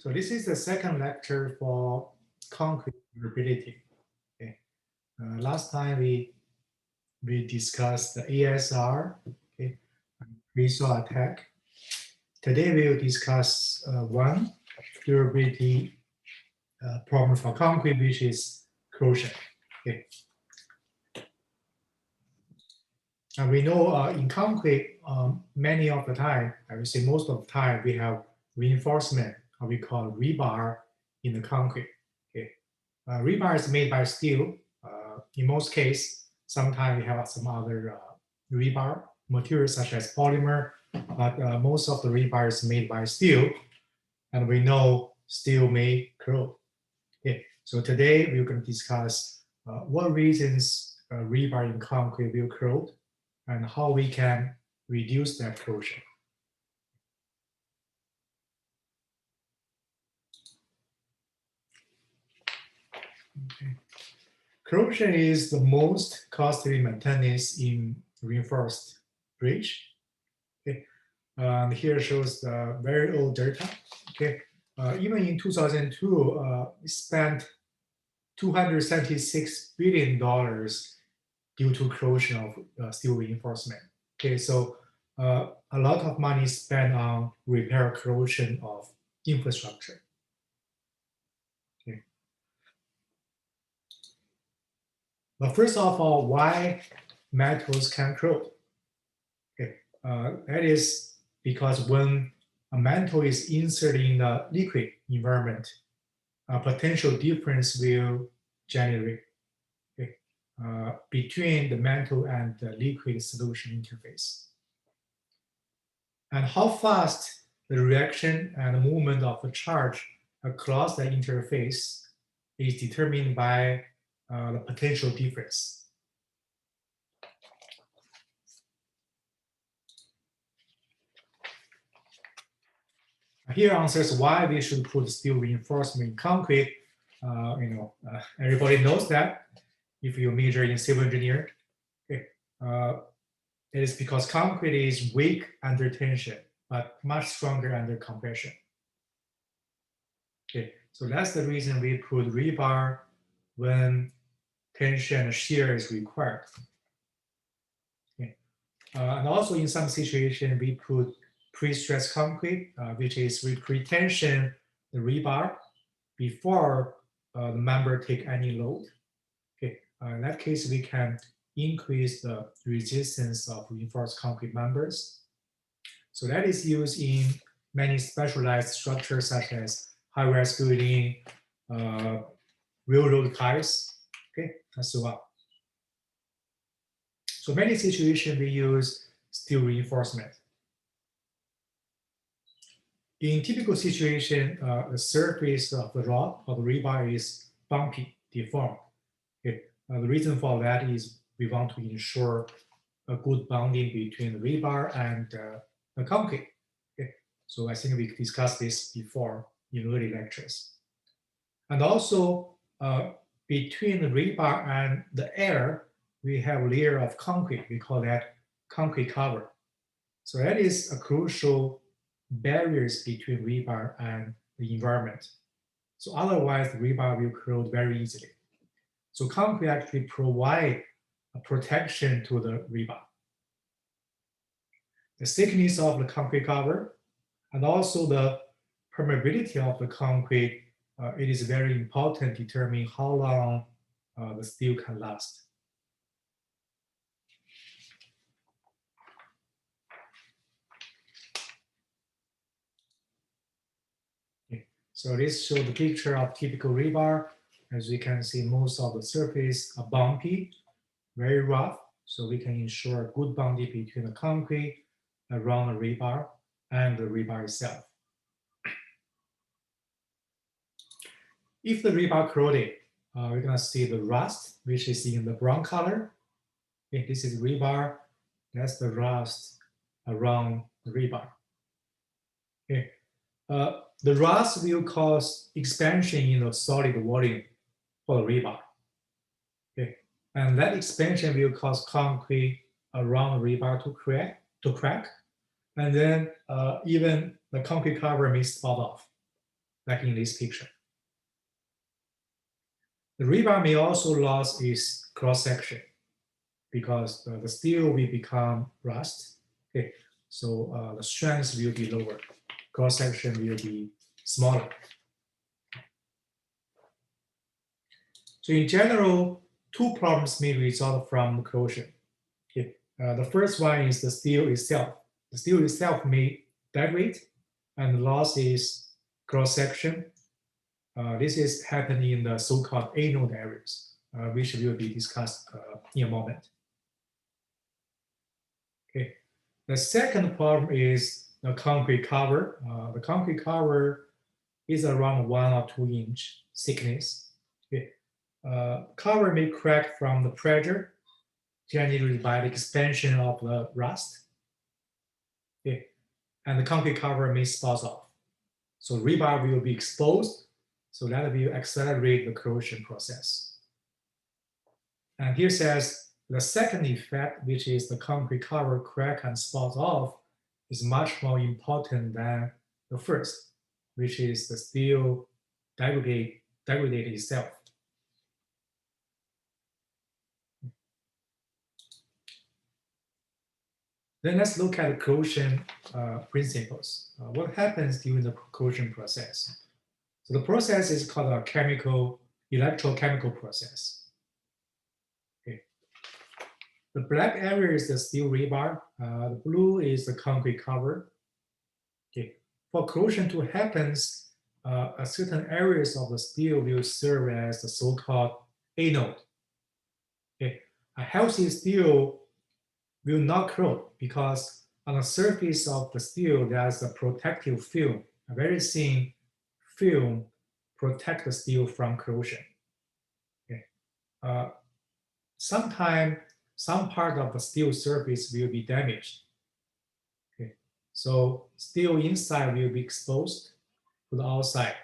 So this is the second lecture for concrete durability. Okay. Last time we discussed the ASR, okay, result attack. Today we will discuss one durability problem for concrete, which is corrosion. Okay. And we know in concrete, many of the time, I would say most of the time, we have reinforcement, or we call rebar in the concrete. Okay. Rebar is made by steel. In most cases, sometimes we have some other rebar materials such as polymer, but most of the rebar is made by steel. And we know steel may corrode. Okay. So today we're going to discuss what reasons rebar in concrete will corrode and how we can reduce that corrosion. Okay. Corrosion is the most costly maintenance in reinforced bridge. Okay. Here shows the very old data. Okay. Even in 2002, we spent $276 billion due to corrosion of steel reinforcement. Okay, so a lot of money spent on repair corrosion of infrastructure. Okay. But first of all, why metals can corrode? Okay, that is because when a metal is inserted in a liquid environment, a potential difference will generate between the metal and the liquid solution interface. And how fast the reaction and movement of the charge across the interface is determined by the potential difference. Here answers why we should put steel reinforcement in concrete. Everybody knows that if you major in civil engineering, okay, it is because concrete is weak under tension, but much stronger under compression. Okay, so that's the reason we put rebar when tension and shear is required. Okay. And also in some situations, we put pre-stressed concrete, which is we pre-tension the rebar before the member take any load. Okay, in that case, we can increase the resistance of reinforced concrete members. So that is used in many specialized structures such as high-rise building, railroad ties, okay, and so on. So many situations we use steel reinforcement. In typical situation, the surface of the rod or the rebar is bumpy, deformed. Okay. The reason for that is we want to ensure a good bonding between the rebar and the concrete. Okay. So I think we discussed this before in early lectures. And also between the rebar and the air, we have a layer of concrete. We call that concrete cover. So that is a crucial barriers between rebar and the environment. So otherwise, the rebar will corrode very easily. So concrete actually provide a protection to the rebar. The thickness of the concrete cover and also the permeability of the concrete, it is very important to determine how long the steel can last. Okay. So this shows the picture of typical rebar. As you can see, most of the surface are bumpy, very rough, so we can ensure good bonding between the concrete around the rebar and the rebar itself. If the rebar corroded, we're going to see the rust, which is in the brown color. Okay, this is rebar. That's the rust around the rebar. Okay. The rust will cause expansion in the solid volume for the rebar. Okay. And that expansion will cause concrete around the rebar to crack. And then even the concrete cover may spot off. like in this picture. The rebar may also lose its cross-section because the steel will become rust. Okay, so the strength will be lower, cross-section will be smaller. So in general, two problems may result from corrosion. Okay. The first one is the steel itself. The steel itself may degrade and loss is cross-section. This is happening in the so-called anode areas, which will be discussed in a moment. Okay. The second problem is the concrete cover. The concrete cover is around 1 or 2 inch thickness. Okay. Cover may crack from the pressure generated by the expansion of the rust. Okay. And the concrete cover may spout off. So rebar will be exposed, so that will accelerate the corrosion process. And here says the second effect, which is the concrete cover crack and spout off, is much more important than the first, which is the steel degrade itself. Then let's look at corrosion principles. What happens during the corrosion process? So the process is called a electrochemical process. Okay. The black area is the steel rebar. The blue is the concrete cover. Okay. For corrosion to happen, certain areas of the steel will serve as the so-called anode. Okay. A healthy steel will not corrode because on the surface of the steel, there's a protective film, a very thin film protect the steel from corrosion. Okay. Sometimes some part of the steel surface will be damaged. Okay. So steel inside will be exposed to the outside,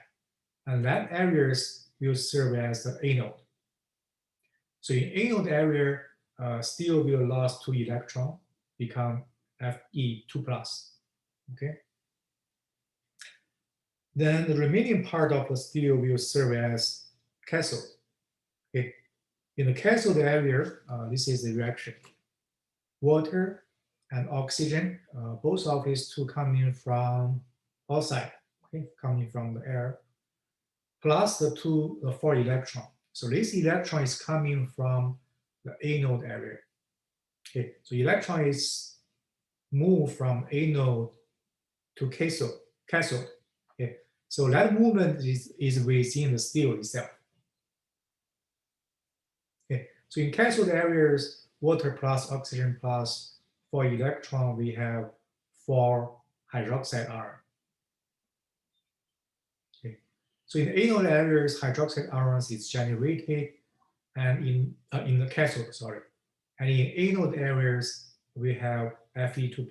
and that areas will serve as the anode. So in anode area, steel will lose 2 electrons, become Fe2+. Okay. Then the remaining part of the steel will serve as cathode. Okay. In the cathode area, this is the reaction. Water and oxygen, both of these two coming from outside, okay, coming from the air, plus the 4 electron. So this electron is coming from the anode area. Okay, so electron is moved from anode to cathode. Okay, so that movement is within the steel itself. Okay, so in cathode areas, water plus oxygen plus 4 electron, we have 4 hydroxide ion. Okay, so in the anode areas, hydroxide ions is generated, and in the cathode, sorry, and in anode areas, we have Fe2+.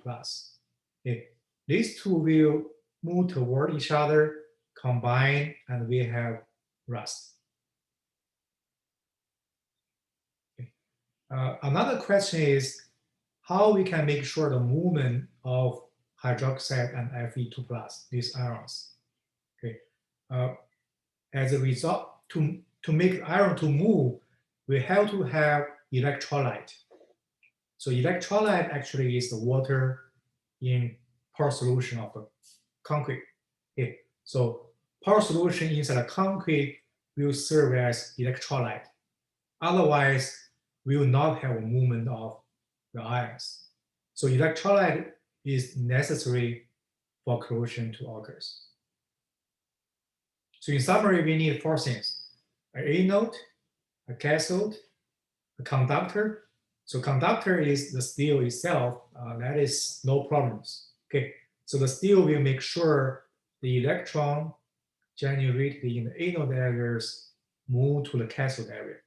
Okay, these two will move toward each other, combine, and we have rust. Okay. Another question is how we can make sure the movement of hydroxide and Fe2+, these ions. Okay. As a result, to make iron to move, we have to have electrolyte. So electrolyte actually is the water in pore solution of the concrete. Okay. So pore solution inside the concrete will serve as electrolyte. Otherwise, we will not have a movement of the ions. So electrolyte is necessary for corrosion to occur. So in summary, we need 4 things: an anode, a cathode, a conductor. So conductor is the steel itself. That is no problems. Okay. So the steel will make sure the electron generated in the anode areas move to the cathode area.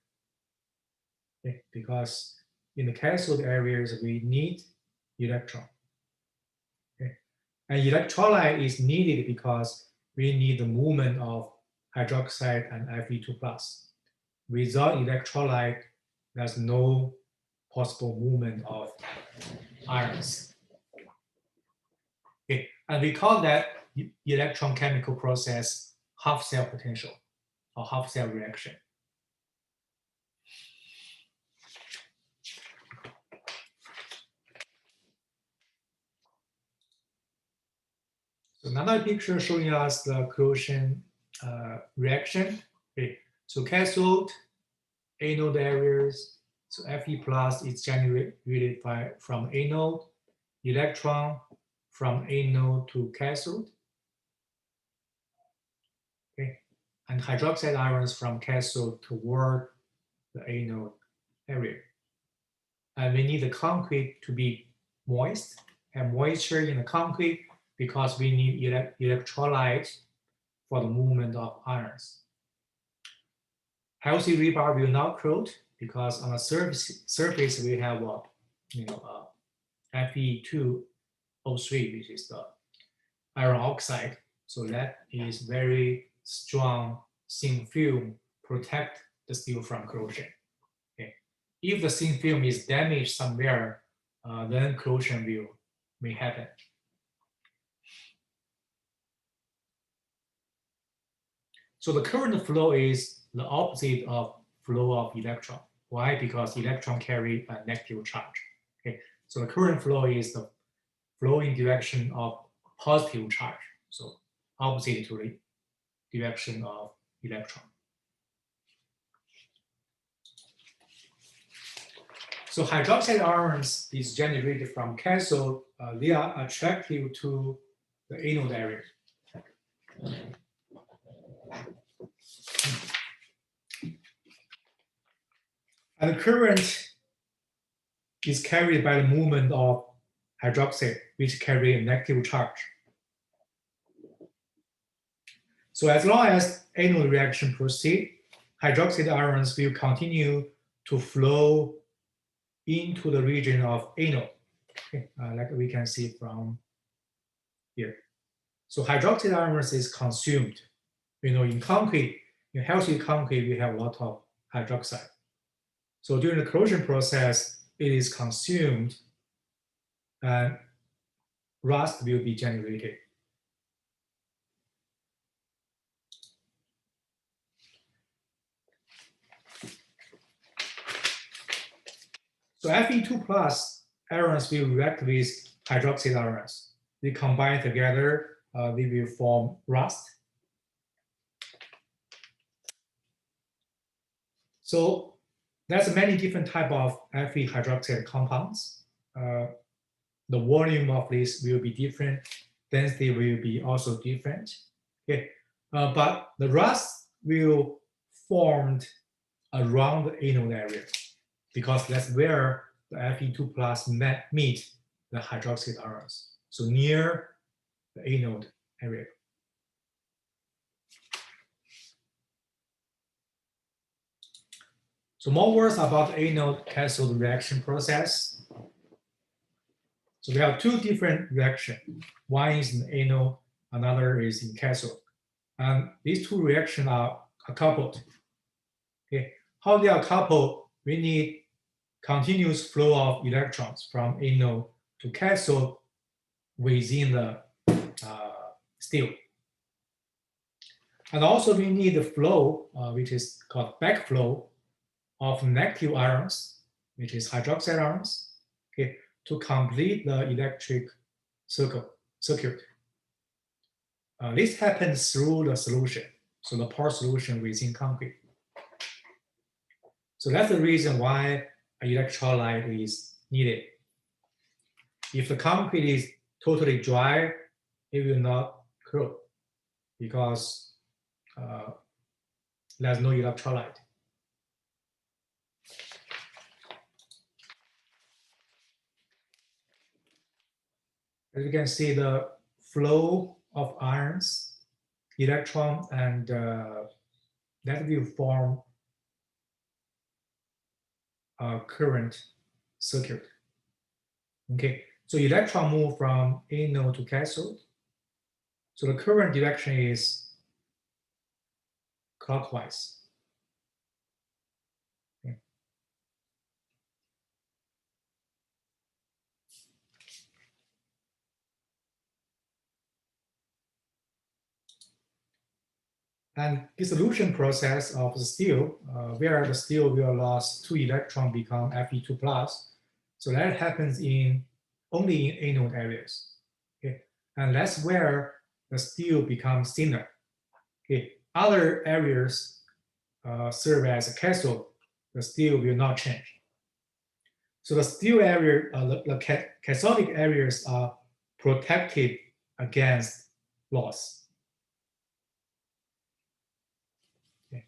Okay. Because in the cathode areas, we need electron. Okay. And electrolyte is needed because we need the movement of hydroxide and Fe2+. Without electrolyte, there's no possible movement of ions. Okay. And we call that electron chemical process half cell potential or half cell reaction. So another picture showing us the corrosion reaction. Okay. So cathode, anode areas. So Fe plus is generated from anode, electron from anode to cathode. Okay. And hydroxide ions from cathode toward the anode area. And we need the concrete to be moist, have moisture in the concrete because we need electrolyte for the movement of ions. Healthy rebar will not corrode because on the surface we have Fe2O3, which is the iron oxide. So that is very strong thin film protect the steel from corrosion. Okay. If the thin film is damaged somewhere, then corrosion may happen. So the current flow is the opposite of flow of electron. Why? Because electron carry a negative charge. Okay. So the current flow is the flow in direction of positive charge. So opposite to the direction of electron. So hydroxide ions is generated from cathode. They are attractive to the anode area. And the current is carried by the movement of hydroxide, which carry a negative charge. So as long as anode reaction proceeds, hydroxide ions will continue to flow into the region of anode, okay, like we can see from here. So hydroxide ions is consumed. In concrete, in healthy concrete, we have a lot of hydroxide. So during the corrosion process, it is consumed and rust will be generated. So Fe2 plus ions will react with hydroxide ions. They combine together, they will form rust. So there's many different type of Fe hydroxide compounds. The volume of this will be different. Density will be also different. Okay, but the rust will formed around the anode area because that's where the Fe2 plus meet the hydroxide ions. So near the anode area. So more words about anode cathode reaction process. So we have two different reactions. One is in anode, another is in cathode. And these two reactions are coupled. Okay. How they are coupled, we need continuous flow of electrons from anode to cathode within the steel. And also we need the flow, which is called backflow of negative ions, which is hydroxide ions, okay, to complete the electric circuit. This happens through the solution, so the pore solution within concrete. So that's the reason why an electrolyte is needed. If the concrete is totally dry, it will not corrode because there's no electrolyte. As you can see, the flow of ions, electron, and that will form a current circuit. Okay, so electron move from anode to cathode. So the current direction is clockwise. Okay. And dissolution process of the steel, where the steel will lose 2 electrons, become Fe2 plus. So that happens only in anode areas. Okay, and that's where the steel becomes thinner. Okay, other areas serve as a cathode. The steel will not change. So the steel area, the cathodic areas are protected against loss. Okay.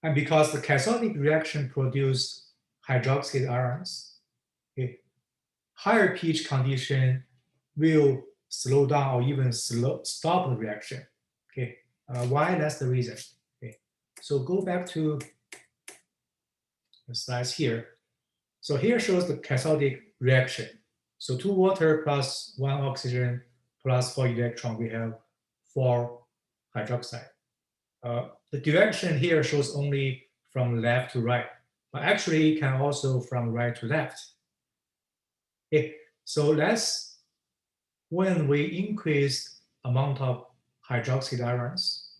And because the cathodic reaction produce hydroxide ions, okay, higher pH condition will slow down or even stop the reaction. Okay, why? That's the reason. Okay, so go back to the slides here. So here shows the cathodic reaction. So 2 water plus 1 oxygen plus 4 electron, we have 4 hydroxide. The direction here shows only from left to right, but actually it can also from right to left. Okay, so that's when we increase amount of hydroxide ions.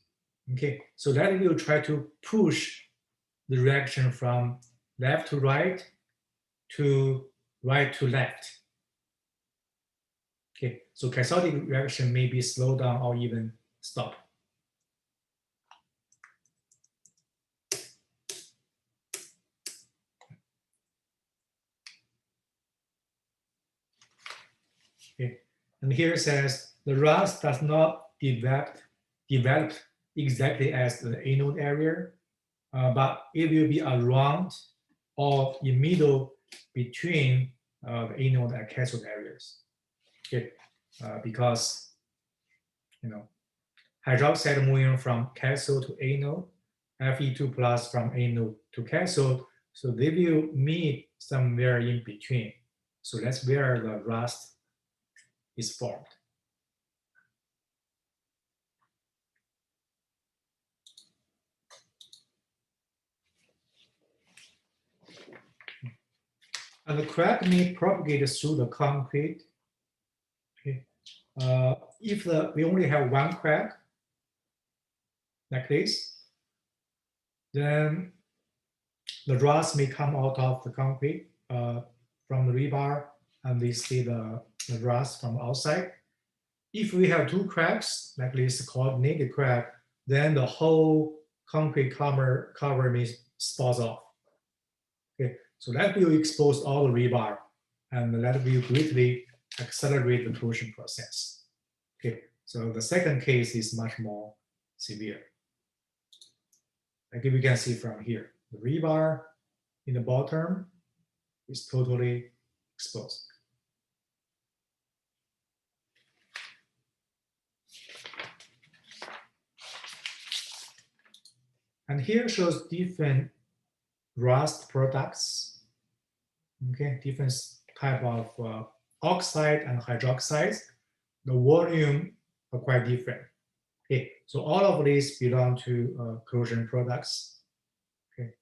Okay, so that will try to push the reaction from left to right to right to left. Okay, so cathodic reaction may be slowed down or even stop. Okay, and here it says the rust does not develop exactly as the anode area, but it will be around or in middle between the anode and cathode areas. Okay, because hydroxide moving from cathode to anode, Fe2 plus from anode to cathode, so they will meet somewhere in between. So that's where the rust is formed. And the crack may propagate through the concrete. Okay. If we only have one crack, like this, then the rust may come out of the concrete from the rebar, and we see the rust from outside. If we have 2 cracks, like this called naked crack, then the whole concrete cover may spout off. Okay, so that will expose all the rebar, and that will greatly accelerate the corrosion process. Okay, so the second case is much more severe. Like we can see from here, the rebar in the bottom is totally exposed. And here shows different rust products. Okay, different type of oxide and hydroxides. The volume are quite different. Okay, so all of these belong to corrosion products. Okay.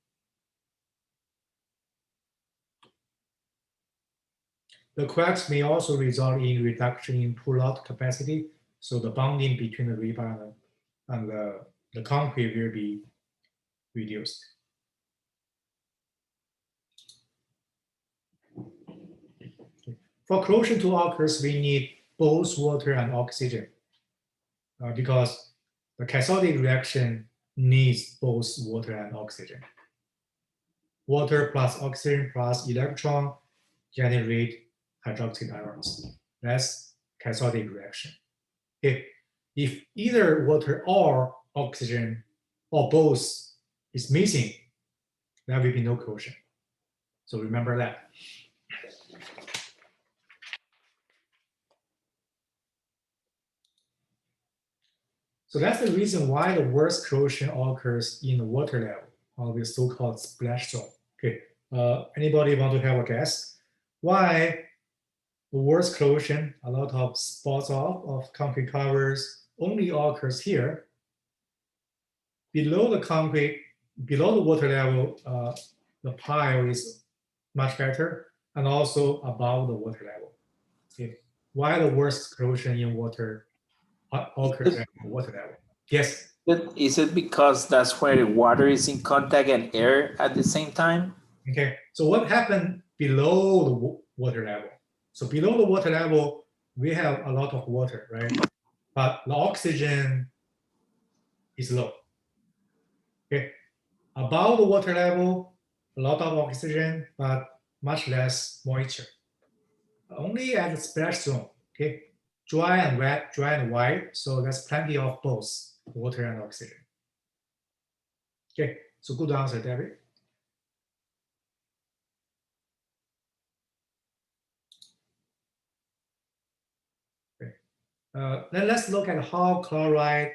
The cracks may also result in reduction in pull-out capacity, so the bonding between the rebar and the concrete will be reduced. For corrosion to occur, we need both water and oxygen because the cathodic reaction needs both water and oxygen. Water plus oxygen plus electron generate hydroxide ions. That's cathodic reaction. If either water or oxygen or both is missing, there will be no corrosion. So remember that. So that's the reason why the worst corrosion occurs in the water level, or the so-called splash zone. Okay, anybody want to have a guess? Why the worst corrosion, a lot of spots off of concrete covers, only occurs here? Below the concrete, below the water level, the pile is much better, and also above the water level. Okay. Why the worst corrosion in water occurs at the water level? Yes. Is it because that's where the water is in contact and air at the same time? Okay, so what happened below the water level? So below the water level, we have a lot of water, right? But the oxygen is low. Okay, above the water level, a lot of oxygen, but much less moisture. Only at the splash zone, okay? Dry and wet, dry and white, so there's plenty of both water and oxygen. Okay, so good answer, David. Okay. Then let's look at how chloride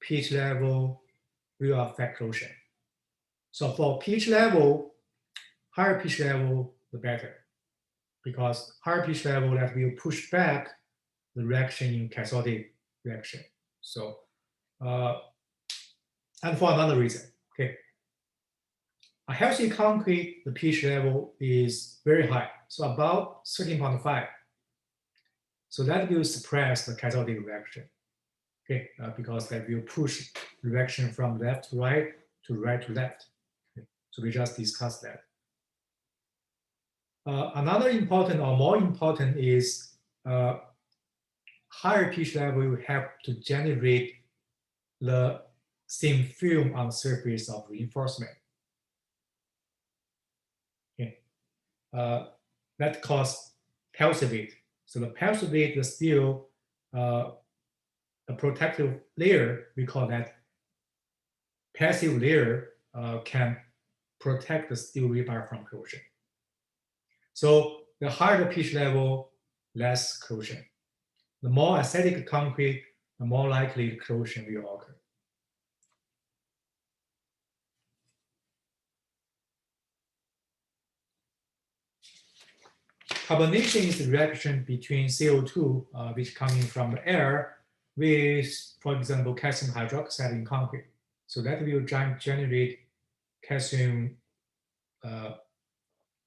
pH level will affect corrosion. So for pH level, higher pH level, the better, because higher pH level that will push back the reaction in cathodic reaction. So, and for another reason, okay, a healthy concrete, the pH level is very high, so about 13.5. So that will suppress the cathodic reaction, okay, because that will push reaction from left to right to right to left. Okay. So we just discussed that. Another important or more important is higher pH level will help to generate the thin film on the surface of reinforcement. Okay. That causes pulsivate. So the pulsivate is still a protective layer. We call that passive layer can protect the steel rebar from corrosion. So the higher the pH level, less corrosion. The more acidic concrete, the more likely corrosion will occur. Carbonation is the reaction between CO2, which coming from the air, with, for example, calcium hydroxide in concrete. So that will generate calcium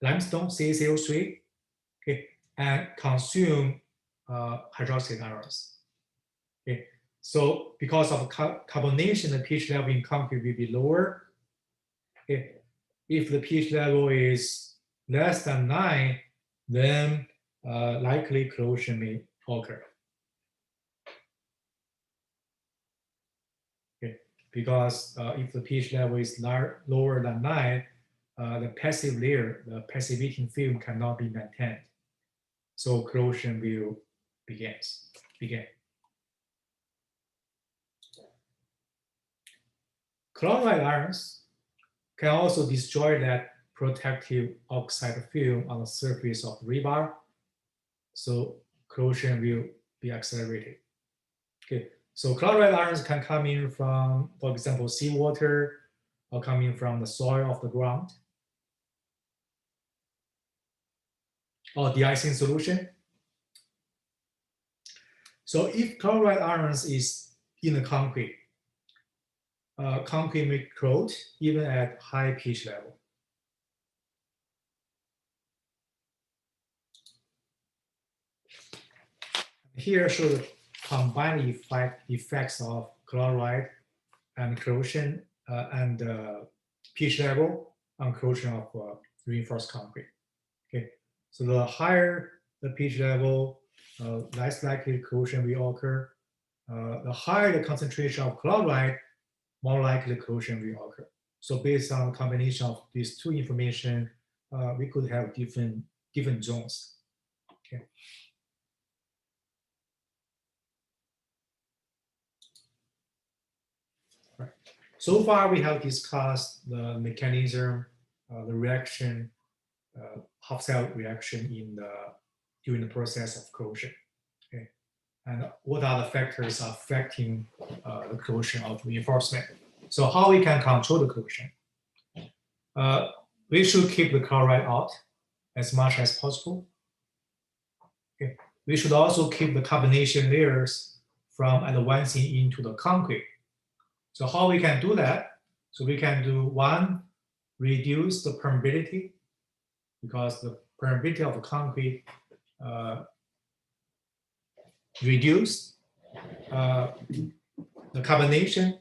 limestone, CaCO3, okay, and consume hydroxide ions. Okay. So because of carbonation, the pH level in concrete will be lower. Okay. If the pH level is less than 9, then likely corrosion may occur. Okay. Because if the pH level is lower than 9, the passive layer, the passivating film cannot be maintained. So corrosion will begin. Chloride ions can also destroy that protective oxide film on the surface of rebar. So corrosion will be accelerated. Okay, so chloride ions can come in from, for example, seawater, or coming from the soil of the ground, or de-icing solution. So if chloride ions is in the concrete, concrete may corrode even at high pH level. Here show the combined effects of chloride and corrosion and pH level on corrosion of reinforced concrete. Okay, so the higher the pH level, less likely corrosion will occur. The higher the concentration of chloride, more likely corrosion will occur. So based on the combination of these two information, we could have different zones. Okay. Right. So far, we have discussed the mechanism, the reaction, half-cell reaction during the process of corrosion. Okay. And what are the factors affecting the corrosion of reinforcement? So how we can control the corrosion? We should keep the chloride out as much as possible. Okay. We should also keep the carbonation layers from advancing into the concrete. So how we can do that? So we can do one, reduce the permeability, because the permeability of the concrete reduce the carbonation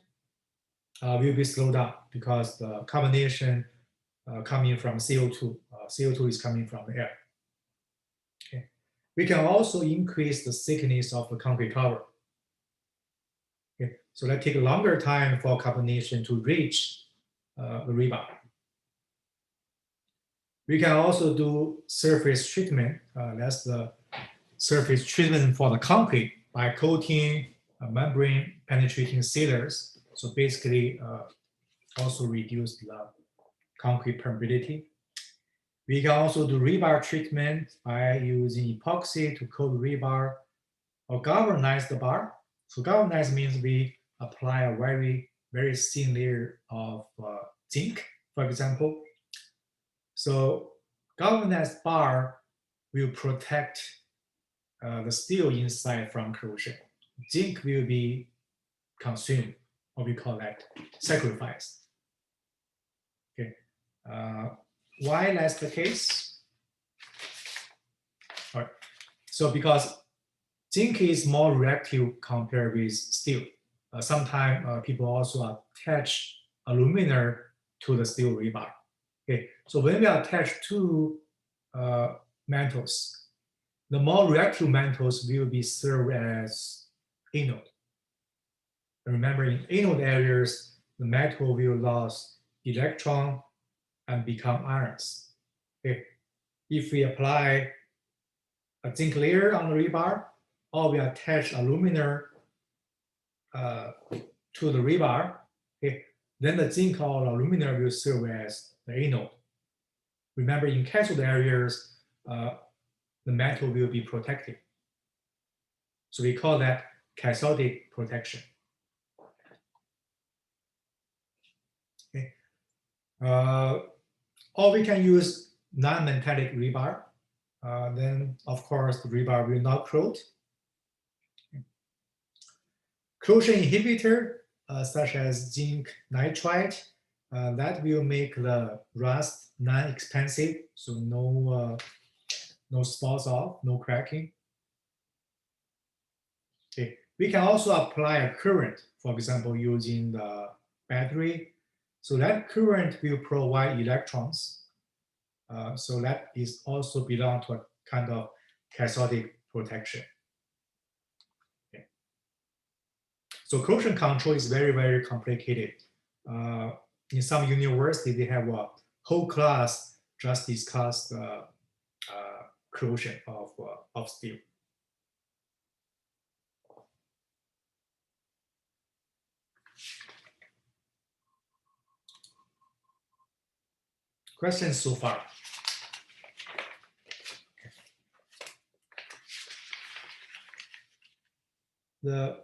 will be slowed down because the carbonation coming from CO2. CO2 is coming from the air. Okay. We can also increase the thickness of the concrete cover. Okay. So that take a longer time for carbonation to reach the rebar. We can also do surface treatment. That's the surface treatment for the concrete by coating membrane penetrating sealers. So basically, also reduce the concrete permeability. We can also do rebar treatment by using epoxy to coat rebar or galvanize the bar. So galvanize means we apply a very, very thin layer of zinc, for example. So galvanized bar will protect the steel inside from corrosion. Zinc will be consumed, or we call that sacrifice. Okay. Why that's the case? All right. So because zinc is more reactive compared with steel. Sometimes people also attach alumina to the steel rebar. Okay. So when we attach two metals, the more reactive metals will be served as anode. Remember, in anode areas, the metal will lose electron and become ions. Okay. If we apply a zinc layer on the rebar, or we attach alumina to the rebar, okay, then the zinc or alumina will serve as the anode. Remember, in cathode areas, the metal will be protected. So we call that cathodic protection. Okay. Or we can use non-metallic rebar. Then, of course, the rebar will not corrode. Corrosion inhibitor, such as zinc nitride, that will make the rust non-expensive, so no spots off, no cracking. Okay. We can also apply a current, for example, using the battery. So that current will provide electrons. So that is also belong to a kind of cathodic protection. Okay. So corrosion control is very, very complicated. In some universities, they have a whole class just discussed corrosion of steel. Questions so far? The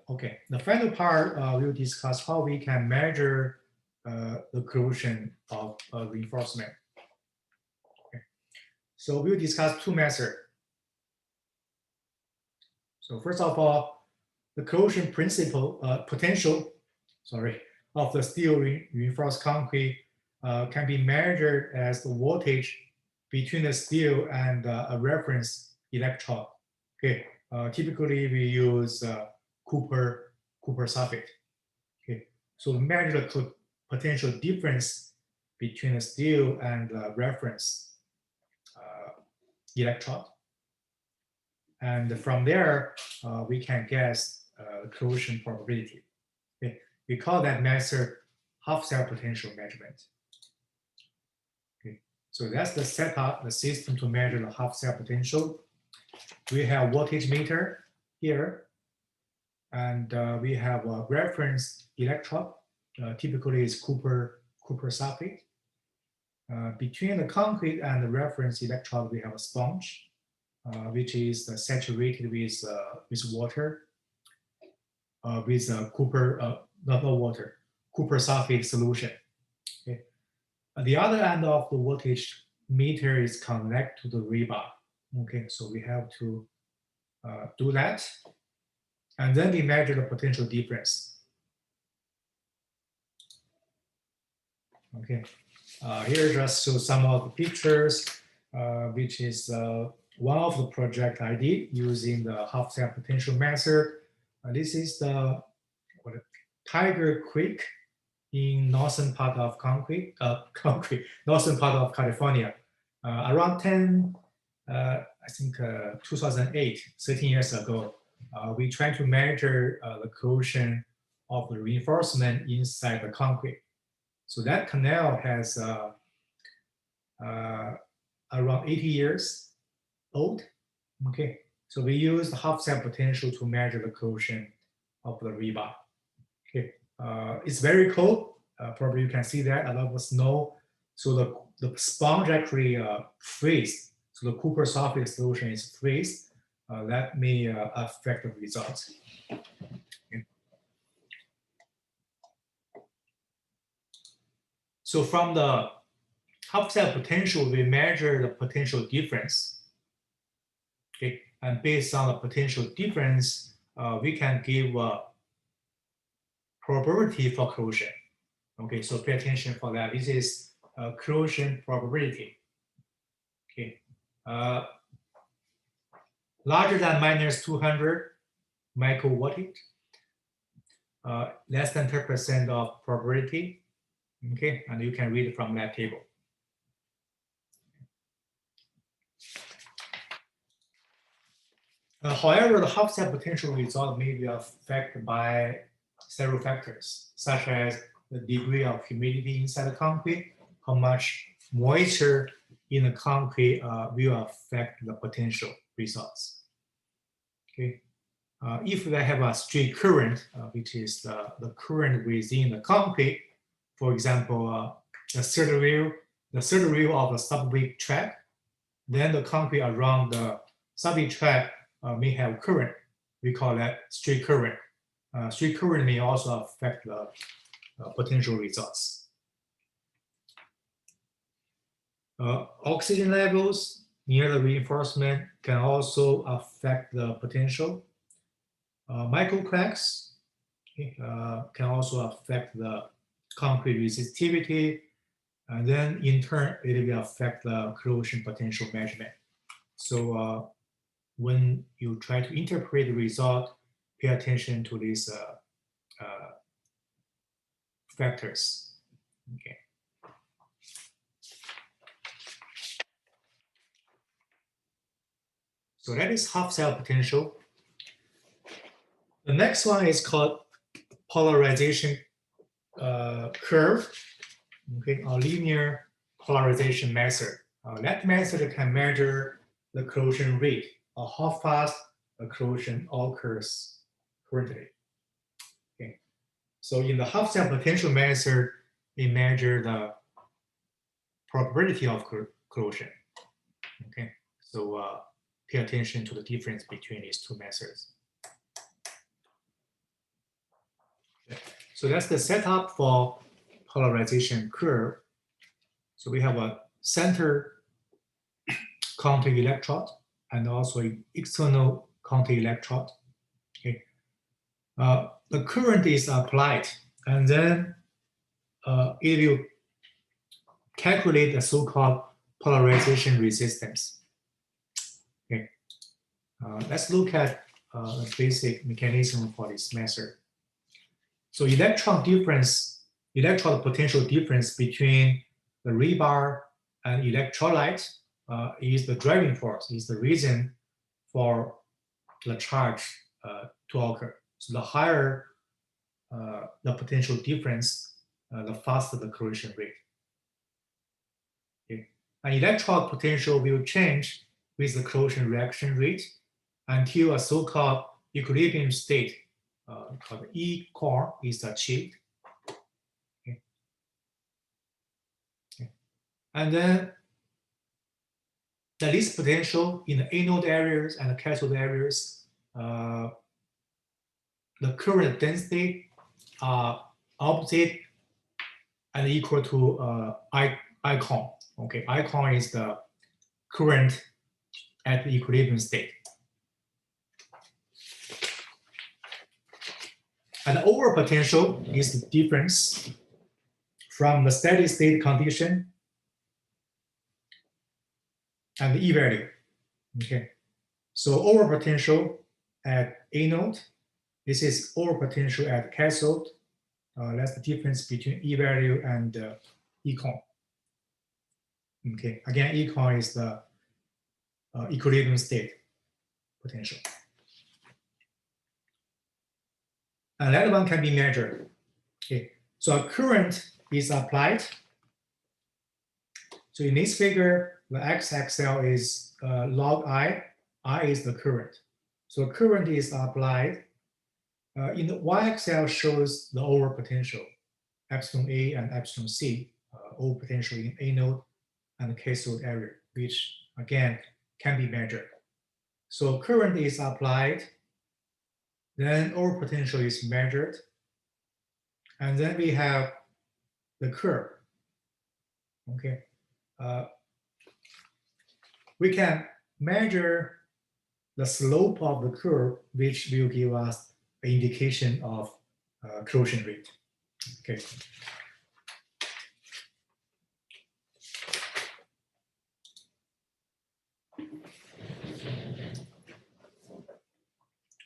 final part we'll discuss how we can measure the corrosion of reinforcement. Okay. So we'll discuss two methods. So first of all, the corrosion potential of the steel reinforced concrete can be measured as the voltage between the steel and a reference electrode. Okay, typically we use copper sulfate. Okay, so we measure the potential difference between the steel and the reference electrode. And from there, we can guess corrosion probability. Okay. We call that method half-cell potential measurement. Okay. So that's the setup, the system to measure the half-cell potential. We have voltage meter here, and we have a reference electrode. Typically, it's copper sulfate. Between the concrete and the reference electrode, we have a sponge. Which is saturated with water, with not water, copper sulfate solution. Okay. At the other end of the voltage meter is connected to the rebar. Okay, so we have to do that, and then we measure the potential difference. Okay, here just show some of the pictures, which is one of the project I did using the half-cell potential method. This is the Tiger Creek in northern part of northern part of California. Around 2008, 13 years ago, we tried to measure the corrosion of the reinforcement inside the concrete. So that canal has around 80 years old. Okay, so we use the half cell potential to measure the corrosion of the rebar. Okay, it's very cold. Probably you can see that a lot of snow. So the sponge actually freeze. So the copper sulfate solution is freeze. That may affect the results. Okay. So from the half cell potential, we measure the potential difference. Okay, and based on the potential difference, we can give a probability for corrosion. Okay, so pay attention for that. This is corrosion probability. Okay, larger than minus 200 microwattage, less than 10% of probability. Okay, and you can read from that table. However, the half cell potential result may be affected by several factors, such as the degree of humidity inside the concrete, how much moisture in the concrete will affect the potential results. Okay, if they have a street current, which is the current within the concrete, for example, the third wheel of the subway track, then the concrete around the subway track may have current. We call that street current. Street current may also affect the potential results. Oxygen levels near the reinforcement can also affect the potential. Microcracks can also affect the concrete resistivity, and then in turn it will affect the corrosion potential measurement. So when you try to interpret the result, pay attention to these factors. Okay. So that is half cell potential. The next one is called polarization curve, okay, or linear polarization method. That method can measure the corrosion rate, or how fast the corrosion occurs currently. Okay. So in the half cell potential method, we measure the probability of corrosion. Okay, so pay attention to the difference between these two methods. Okay. So that's the setup for polarization curve. So we have a center contact electrode and also an external contact electrode. Okay. The current is applied, and then it will calculate the so-called polarization resistance. Okay. Let's look at the basic mechanism for this method. So electron potential difference between the rebar and electrolyte is the driving force, is the reason for the charge to occur. So the higher the potential difference, the faster the corrosion rate. Okay. An electrode potential will change with the corrosion reaction rate until a so-called equilibrium state called E core is achieved. Okay. Okay. And then the least potential in the anode areas and the cathode areas, the current density are opposite and equal to icon. Okay, icon is the current at the equilibrium state. And the over potential is the difference from the steady state condition and the E value. Okay, so over potential at anode, this is over potential at cathode, That's the difference between E value and econ. Okay, again, econ is the equilibrium state potential. And that one can be measured. Okay, so a current is applied. So in this figure, the x-axis is log I is the current. So current is applied. In the y-axis shows the over potential, epsilon A and epsilon C, over potential in A node and cathode area, which again can be measured. So current is applied, then over potential is measured, and then we have the curve. Okay, we can measure the slope of the curve, which will give us an indication of corrosion rate. Okay.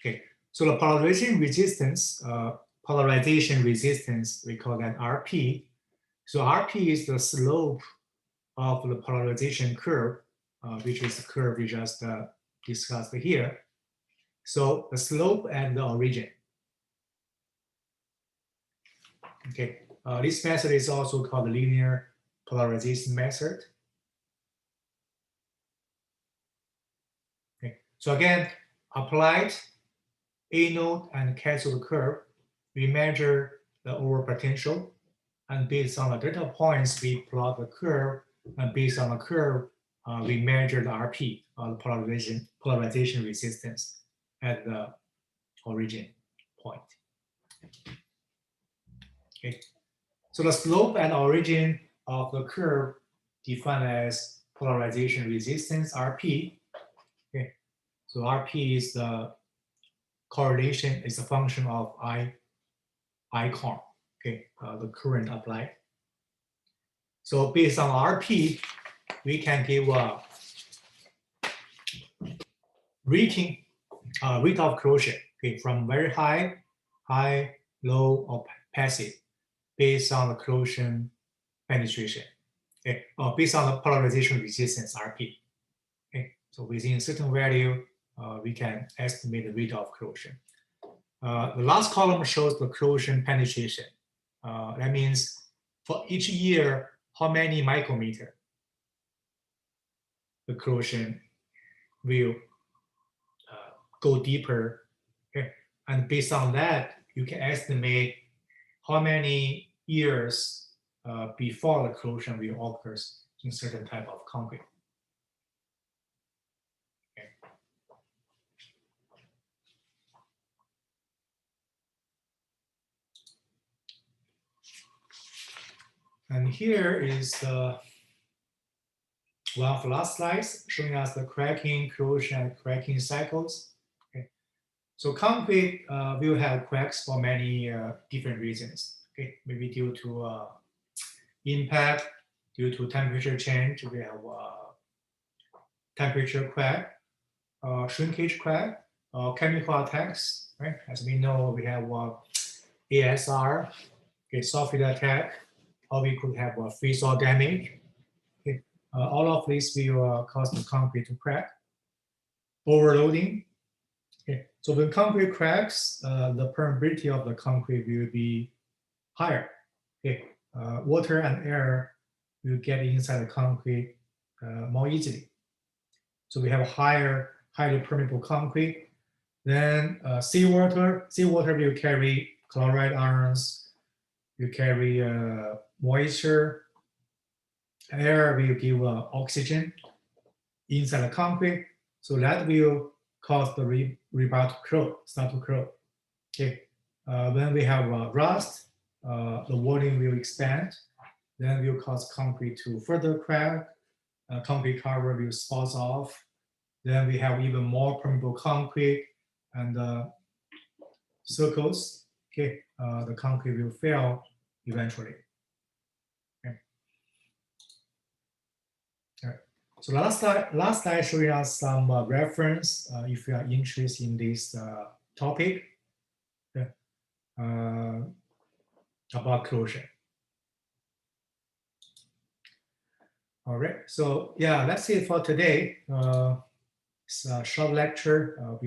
Okay. So the polarization resistance, we call that RP. So RP is the slope of the polarization curve, which is the curve we just discussed here. So the slope at the origin. Okay, this method is also called the linear polarization method. Okay, so again, applied A node and cathode curve, we measure the over potential, and based on the data points, we plot the curve, and based on the curve, we measure the RP, the polarization resistance at the origin point. Okay, so the slope and origin of the curve defined as polarization resistance RP. Okay, so RP is the correlation, is a function of icon. Okay, the current applied. So based on RP, we can give a rate of corrosion. Okay, from very high, low, or passive, based on the corrosion penetration. Okay, or based on the polarization resistance RP. Okay, so within a certain value, we can estimate the rate of corrosion. The last column shows the corrosion penetration. That means for each year, how many micrometer the corrosion will go deeper. Okay? And based on that, you can estimate how many years before the corrosion will occur in certain type of concrete. Okay. And here is one of the last slides showing us the cracking, corrosion, and cracking cycles. Okay. So concrete will have cracks for many different reasons. Okay, maybe due to impact, due to temperature change, we have temperature crack, shrinkage crack, chemical attacks. Right, as we know, we have ASR, okay, sulfide attack, or we could have freeze-all damage. Okay. All of this will cause the concrete to crack. Overloading. Okay. So when concrete cracks, the permeability of the concrete will be higher. Okay. Water and air will get inside the concrete more easily. So we have a highly permeable concrete. Then seawater will carry chloride ions, will carry moisture. Air will give oxygen inside the concrete, so that will cause the rebar to corrode, start to corrode. Okay, when we have rust, the volume will expand, then will cause concrete to further crack. Concrete cover will spot off. Then we have even more permeable concrete and circles. Okay, the concrete will fail eventually. So last slide showing us some reference if you are interested in this topic. Yeah. about closure. All right, so yeah, that's it for today. It's a short lecture.